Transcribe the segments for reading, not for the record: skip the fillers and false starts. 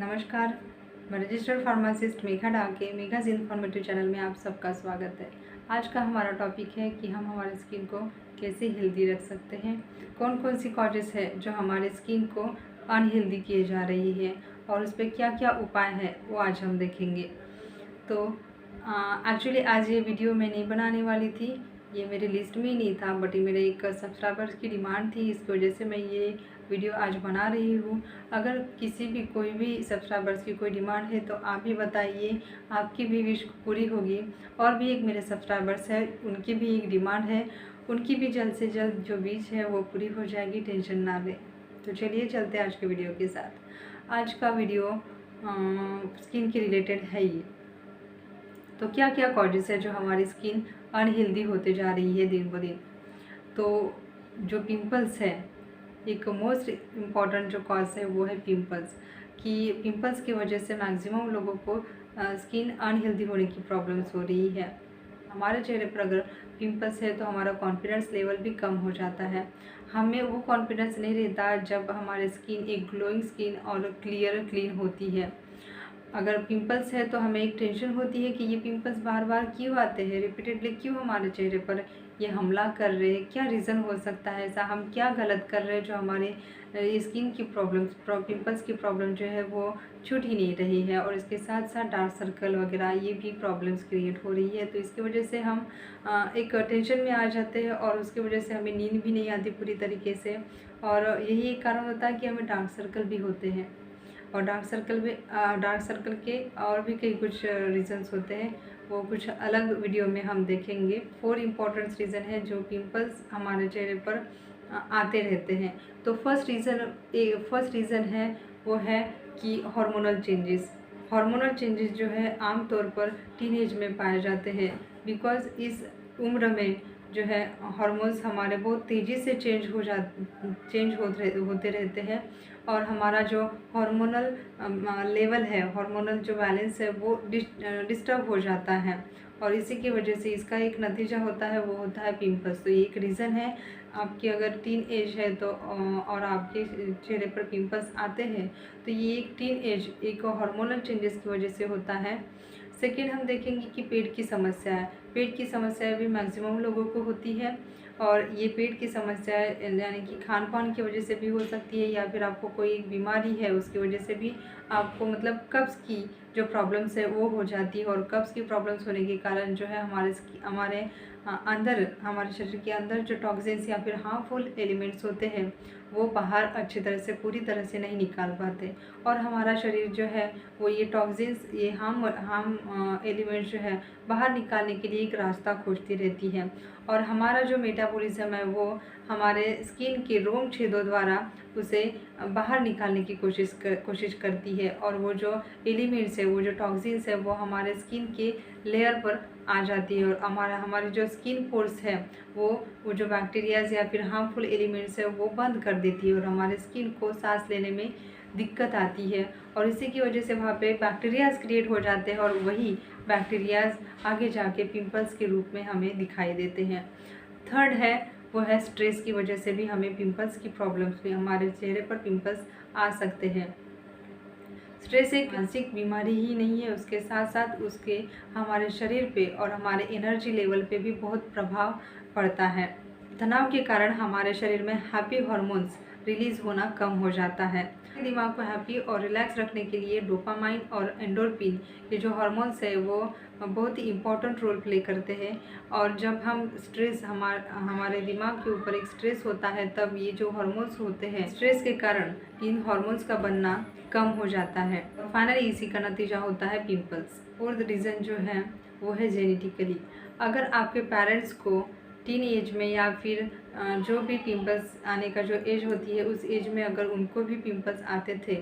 नमस्कार। मैं registered pharmacist Megha डाके मेघाज informative channel में आप सबका स्वागत है। आज का हमारा टॉपिक है कि हम हमारे स्किन को कैसे हेल्दी रख सकते हैं, कौन कौन सी कॉजेस है जो हमारे स्किन को अनहेल्दी किए जा रही है और उस पर क्या क्या उपाय है वो आज हम देखेंगे। तो एक्चुअली आज ये वीडियो मैं नहीं बनाने वाली थी, ये मेरे लिस्ट में ही नहीं था, बट ये मेरे एक सब्सक्राइबर्स की डिमांड थी, इसकी वजह से मैं ये वीडियो आज बना रही हूँ। अगर किसी भी कोई भी सब्सक्राइबर्स की कोई डिमांड है तो आप भी बताइए, आपकी भी विश पूरी होगी। और भी एक मेरे सब्सक्राइबर्स है, उनकी भी एक डिमांड है, उनकी भी जल्द से जल्द जो विश है वो पूरी हो जाएगी, टेंशन ना लें। तो चलिए चलते हैं आज के वीडियो के साथ। आज का वीडियो स्किन के रिलेटेड है ये। तो क्या क्या कॉजेस है जो हमारी स्किन अनहेल्दी होते जा रही है दिन ब दिन। तो जो पिंपल्स है, एक मोस्ट इम्पॉर्टेंट जो कॉज है वो है पिंपल्स। कि पिंपल्स की वजह से मैक्सिमम लोगों को स्किन अनहेल्दी होने की प्रॉब्लम्स हो रही है। हमारे चेहरे पर अगर पिंपल्स है तो हमारा कॉन्फिडेंस लेवल भी कम हो जाता है। हमें वो कॉन्फिडेंस नहीं रहता जब हमारी स्किन एक ग्लोइंग स्किन और क्लीन होती है। अगर पिंपल्स है तो हमें एक टेंशन होती है कि ये पिंपल्स बार बार क्यों आते हैं, रिपीटेडली क्यों हमारे चेहरे पर ये हमला कर रहे हैं, क्या रीज़न हो सकता है ऐसा, हम क्या गलत कर रहे हैं जो हमारे स्किन की पिंपल्स की प्रॉब्लम जो है वो छूट ही नहीं रही है। और इसके साथ साथ डार्क सर्कल वगैरह ये भी प्रॉब्लम्स क्रिएट हो रही है। तो इसकी वजह से हम एक टेंशन में आ जाते हैं और उसकी वजह से हमें नींद भी नहीं आती पूरी तरीके से। और यही एक कारण होता है कि हमें डार्क सर्कल भी होते हैं। और डार्क सर्कल के और भी कई कुछ रीज़न्स होते हैं, वो कुछ अलग वीडियो में हम देखेंगे। 4 इम्पॉर्टेंट रीज़न है जो पिंपल्स हमारे चेहरे पर आते रहते हैं। तो फर्स्ट रीज़न है वो है कि हार्मोनल चेंजेस जो है आम तौर पर टीनेज में पाए जाते हैं। बिकॉज़ इस उम्र में जो है हार्मोन्स हमारे बहुत तेज़ी से चेंज होते रहते हैं। और हमारा जो हार्मोनल लेवल है, हार्मोनल जो बैलेंस है वो डिस्टर्ब हो जाता है। और इसी की वजह से इसका एक नतीजा होता है, वो होता है पिंपल्स। तो ये एक रीज़न है। आपकी अगर टीन एज है तो और आपके चेहरे पर पिंपल्स आते हैं तो ये एक टीन एज एक हार्मोनल चेंजेस की वजह से होता है। सेकेंड हम देखेंगे कि पेट की समस्या है। पेट की समस्या भी मैक्सिमम लोगों को होती है। और ये पेट की समस्या यानी कि खान पान की वजह से भी हो सकती है, या फिर आपको कोई एक बीमारी है उसकी वजह से भी आपको मतलब कब्ज़ की जो प्रॉब्लम्स है वो हो जाती है। और कब्ज़ की प्रॉब्लम्स होने के कारण जो है हमारे अंदर, हमारे शरीर के अंदर जो टॉक्सिन्स या फिर हार्मफुल एलिमेंट्स होते हैं वो बाहर अच्छी तरह से, पूरी तरह से नहीं निकाल पाते। और हमारा शरीर जो है वो ये टॉक्सिन्स, ये हार्म एलिमेंट्स जो है बाहर निकालने के लिए एक रास्ता खोजती रहती है। और हमारा जो मेटाबॉलिज्म है वो हमारे स्किन के रोम छेदों द्वारा उसे बाहर निकालने की कोशिश करती है। और वो जो एलिमेंट्स है, वो जो टॉक्सिन्स है वो हमारे स्किन के लेयर पर आ जाती है। और हमारी जो स्किन पोर्स है वो जो बैक्टीरियाज या फिर हार्मफुल एलिमेंट्स है वो बंद कर देती है और हमारे स्किन को सांस लेने में दिक्कत आती है। और इसी की वजह से वहाँ पे बैक्टीरियाज क्रिएट हो जाते हैं और वही बैक्टीरियाज आगे जाके पिंपल्स के रूप में हमें दिखाई देते हैं। थर्ड है वो है स्ट्रेस की वजह से भी हमें पिंपल्स की प्रॉब्लम्स में, हमारे चेहरे पर पिंपल्स आ सकते हैं। स्ट्रेस एक मानसिक बीमारी ही नहीं है, उसके साथ साथ उसके हमारे शरीर पे और हमारे एनर्जी लेवल पे भी बहुत प्रभाव पड़ता है। तनाव के कारण हमारे शरीर में हैप्पी हार्मोन्स रिलीज़ होना कम हो जाता है। दिमाग को हैप्पी और रिलैक्स रखने के लिए डोपामाइन और एंडोर्फिन, ये जो हार्मोन्स है वो बहुत ही इम्पोर्टेंट रोल प्ले करते हैं। और जब हम स्ट्रेस, हमारे दिमाग के ऊपर एक स्ट्रेस होता है तब ये जो हार्मोन्स होते हैं, स्ट्रेस के कारण इन हार्मोन्स का बनना कम हो जाता है। और फाइनली इसी का नतीजा होता है पिंपल्स। फोर्थ रीज़न जो है वो है जेनेटिकली। अगर आपके पेरेंट्स को टीन एज में या फिर जो भी पिंपल्स आने का जो एज होती है उस एज में अगर उनको भी पिंपल्स आते थे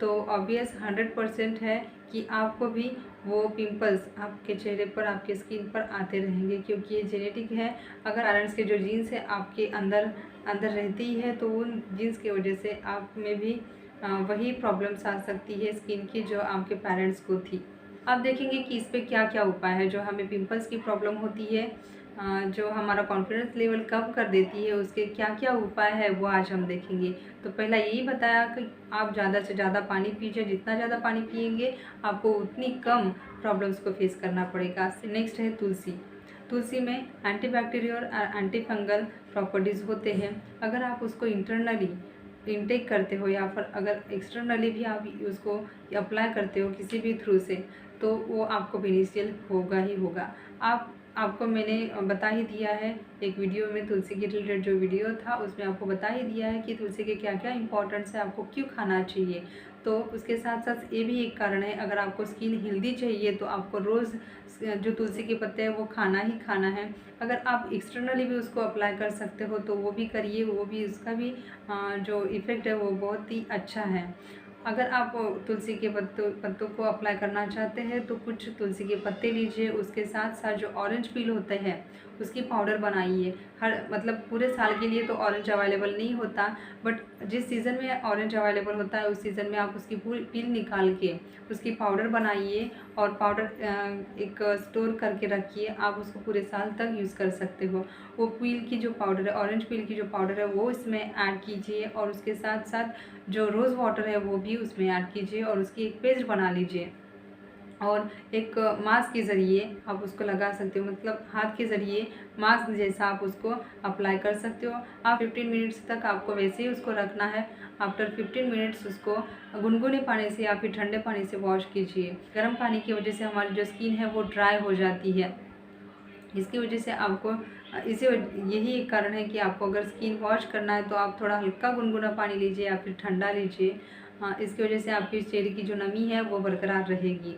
तो ऑब्वियस 100% है कि आपको भी वो पिंपल्स आपके चेहरे पर, आपके स्किन पर आते रहेंगे, क्योंकि ये जेनेटिक है। अगर पेरेंट्स के जो जीन्स है आपके अंदर रहती है तो उन जीन्स की वजह से आप में भी वही प्रॉब्लम्स आ सकती है स्किन की जो आपके पेरेंट्स को थी। अब देखेंगे कि इस पे क्या क्या उपाय है जो हमें पिंपल्स की प्रॉब्लम होती है जो हमारा कॉन्फिडेंस लेवल कम कर देती है, उसके क्या क्या उपाय है वो आज हम देखेंगे। तो पहला यही बताया कि आप ज़्यादा से ज़्यादा पानी पीजिए, जितना ज़्यादा पानी पिएंगे आपको उतनी कम प्रॉब्लम्स को फेस करना पड़ेगा। नेक्स्ट है तुलसी। तुलसी में एंटीबैक्टीरियल और एंटी फंगल प्रॉपर्टीज़ होते हैं। अगर आप उसको इंटरनली इनटेक करते हो या फिर अगर एक्सटर्नली भी आप उसको अप्लाई करते हो किसी भी थ्रू से, तो वो आपको बेनिफिशियल होगा ही होगा। आपको मैंने बता ही दिया है एक वीडियो में, तुलसी के रिलेटेड जो वीडियो था उसमें आपको बता ही दिया है कि तुलसी के क्या क्या इंपॉर्टेंस है, आपको क्यों खाना चाहिए। तो उसके साथ साथ ये भी एक कारण है, अगर आपको स्किन हेल्दी चाहिए तो आपको रोज़ जो तुलसी के पत्ते हैं वो खाना ही खाना है। अगर आप एक्सटर्नली भी उसको अप्लाई कर सकते हो तो वो भी करिए, वो भी उसका भी जो इफ़ेक्ट है वो बहुत ही अच्छा है। अगर आप तुलसी के पत्तों को अप्लाई करना चाहते हैं तो कुछ तुलसी के पत्ते लीजिए, उसके साथ साथ जो ऑरेंज पील होते हैं उसकी पाउडर बनाइए। हर मतलब पूरे साल के लिए तो ऑरेंज अवेलेबल नहीं होता, बट जिस सीज़न में ऑरेंज अवेलेबल होता है उस सीज़न में आप उसकी पूरी पील निकाल के उसकी पाउडर बनाइए और पाउडर एक स्टोर करके रखिए। आप उसको पूरे साल तक यूज़ कर सकते हो। वो पील की जो पाउडर है, ऑरेंज पील की जो पाउडर है वो इसमें ऐड कीजिए और उसके साथ साथ जो रोज़ वाटर है वो भी उसमें ऐड कीजिए और उसकी एक पेस्ट बना लीजिए और एक मास्क के ज़रिए आप उसको लगा सकते हो, मतलब हाथ के ज़रिए मास्क जैसा आप उसको अप्लाई कर सकते हो। आप 15 मिनट्स तक आपको वैसे ही उसको रखना है। आफ्टर 15 मिनट्स उसको गुनगुने पानी से या फिर ठंडे पानी से वॉश कीजिए। गर्म पानी की वजह से हमारी जो स्किन है वो ड्राई हो जाती है। इसकी वजह से आपको यही एक कारण है कि आपको अगर स्किन वॉश करना है तो आप थोड़ा हल्का गुनगुना पानी लीजिए या फिर ठंडा लीजिए। इसकी वजह से आपकी चेहरे की जो नमी है वो बरकरार रहेगी।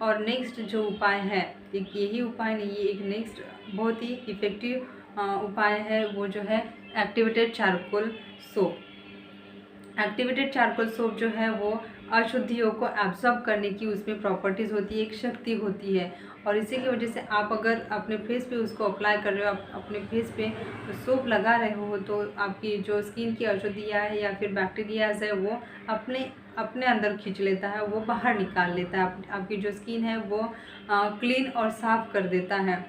और नेक्स्ट जो उपाय है, एक यही उपाय नहीं है, एक नेक्स्ट बहुत ही इफ़ेक्टिव उपाय है, वो जो है activated charcoal soap. Activated charcoal soap जो है वो अशुद्धियों को एब्जॉर्ब करने की उसमें प्रॉपर्टीज़ होती है, एक शक्ति होती है। और इसी की वजह से आप अगर अपने फेस पे उसको अप्लाई कर रहे हो, आप अपने फेस पे सोप लगा रहे हो, तो आपकी जो स्किन की अशुद्धियाँ है या फिर बैक्टीरियाज है वो अपने अपने अंदर खींच लेता है, वो बाहर निकाल लेता है। आपकी जो स्किन है वो क्लीन और साफ़ कर देता है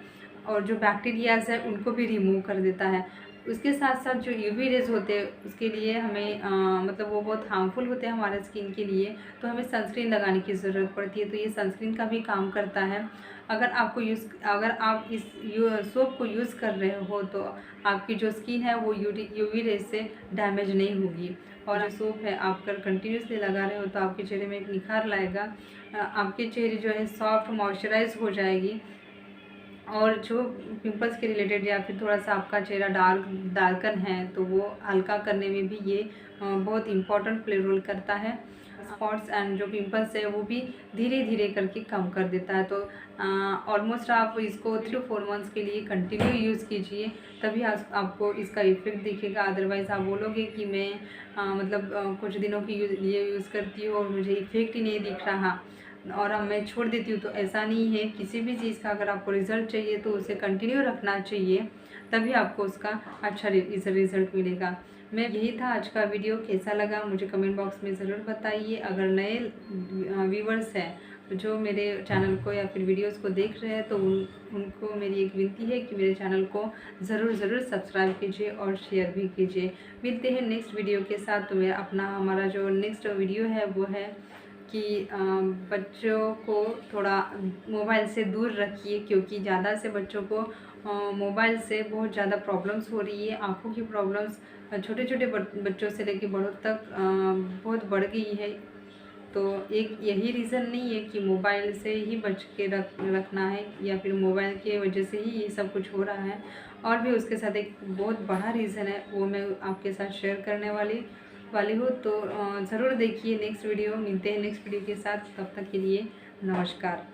और जो बैक्टीरियाज है उनको भी रिमूव कर देता है। उसके साथ साथ जो यूवी रेज़ होते हैं उसके लिए हमें मतलब वो बहुत हार्मफुल होते हैं हमारे स्किन के लिए, तो हमें सनस्क्रीन लगाने की ज़रूरत पड़ती है। तो ये सनस्क्रीन का भी काम करता है। अगर आप इस सोप को यूज़ कर रहे हो तो आपकी जो स्किन है वो यूवी रेज से डैमेज नहीं होगी। और जो सोप है आप अगर कंटिन्यूसली लगा रहे हो तो आपके चेहरे में एक निखार लाएगा। आपके चेहरे जो है सॉफ्ट मॉइस्चराइज हो जाएगी। और जो पिंपल्स के रिलेटेड या फिर थोड़ा सा आपका चेहरा डार्कन है तो वो हल्का करने में भी ये बहुत इम्पॉर्टेंट प्ले रोल करता है। स्पॉट्स एंड जो पिंपल्स है वो भी धीरे धीरे करके कम कर देता है। तो ऑलमोस्ट आप इसको 3 to 4 मंथ्स के लिए कंटिन्यू यूज़ कीजिए, तभी आपको इसका इफ़ेक्ट दिखेगा। अदरवाइज़ आप बोलोगे कि मैं कुछ दिनों के लिए यूज़ करती हूँ और मुझे इफ़ेक्ट ही नहीं दिख रहा और अब मैं छोड़ देती हूँ, तो ऐसा नहीं है। किसी भी चीज़ का अगर आपको रिज़ल्ट चाहिए तो उसे कंटिन्यू रखना चाहिए, तभी आपको उसका अच्छा रिज़ल्ट मिलेगा। मैं यही था आज का वीडियो। कैसा लगा मुझे कमेंट बॉक्स में ज़रूर बताइए। अगर नए व्यूवर्स हैं जो मेरे चैनल को या फिर वीडियोस को देख रहे हैं तो उनको मेरी एक विनती है कि मेरे चैनल को ज़रूर सब्सक्राइब कीजिए और शेयर भी कीजिए। मिलते हैं नेक्स्ट वीडियो के साथ। तो हमारा जो नेक्स्ट वीडियो है वो है कि बच्चों को थोड़ा मोबाइल से दूर रखिए, क्योंकि ज़्यादा से बच्चों को मोबाइल से बहुत ज़्यादा प्रॉब्लम्स हो रही है। आँखों की प्रॉब्लम्स छोटे छोटे बच्चों से लेकर बड़ों तक बहुत बढ़ गई है। तो एक यही रीज़न नहीं है कि मोबाइल से ही बच के रखना है या फिर मोबाइल की वजह से ही ये सब कुछ हो रहा है, और भी उसके साथ एक बहुत बड़ा रीज़न है, वो मैं आपके साथ शेयर करने वाली हूँ। तो ज़रूर देखिए नेक्स्ट वीडियो। मिलते हैं नेक्स्ट वीडियो के साथ, तब तक के लिए नमस्कार।